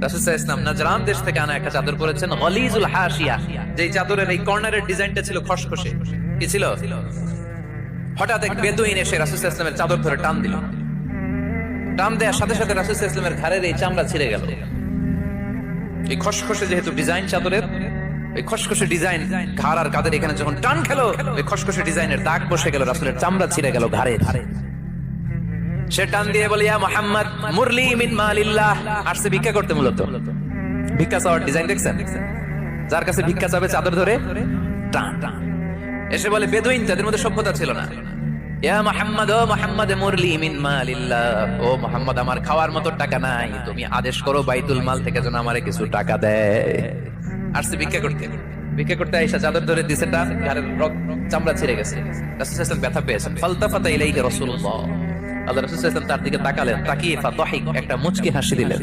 রাসূল সাল্লাল্লাহু আলাইহি ওয়াসাল্লাম নাজরান দেশ থেকে আনা একটা চাদর পরেছেন, গলিজুল হাশিয়া, যেই চাদরের এই কর্নারের ডিজাইনটা ছিল খসখসে। কি ছিল? হঠাৎ এক বেদুইন এসে রাসূল সাল্লাল্লাহু আলাইহি ওয়াসাল্লামের চাদর ধরে টান দিল। টান দেওয়ার সাথে সাথে রাসূল সাল্লাল্লাহু আলাইহি ওয়াসাল্লামের ঘাড়ের এই চামড়া ছিঁড়ে গেল। এই খসখসে যেহেতু ডিজাইন চাদরের, এই খসখসে ডিজাইন ঘাড় আর কাঁধের এখানে যখন টান খেলো, ওই খসখসে ডিজাইনের দাগ বসে গেল, রাসূলের চামড়া ছিঁড়ে গেল ঘাড়ে। সে টান দিয়ে বলে, ইয়া মুহাম্মদ মুরলি মিন মালিল্লাহ। আসছে ভিক্ষা করতে, মূলত ভিক্ষা চাওয়ার ডিজাইন দেখছেন? যার কাছে ভিক্ষা চাবে চাদর ধরে টান। এসে বলে বেদুইন, তাদের মধ্যে সভ্যতা ছিল না। ইয়া মুহাম্মদ, ও মুহাম্মদ মুরলি মিন মালিল্লাহ, ও মুহাম্মদ আমার খাওয়ার মতো টাকা নাই, তুমি আদেশ করো বাইতুল মাল থেকে যেন আমারে কিছু টাকা দেয়। আসছে ভিক্ষা করতে। ভিক্ষা করতে আইসা চাদর ধরে দিছে টান, ঘাড়ের চামড়া ছিঁড়ে গেছে। রাসূল সাল্লাল্লাহু আলাইহি ওয়াসাল্লাম ব্যথা পেয়েছেন। ফালতাফাতা ইলাইহি রাসূলুল্লাহ, আল্লাহ রাসূল সাল্লাল্লাহু আলাইহি ওয়াসাল্লাম তার দিকে তাকালেন, তাকিয়ে ফাদাহিক, একটা মুচকি হাসি দিলেন।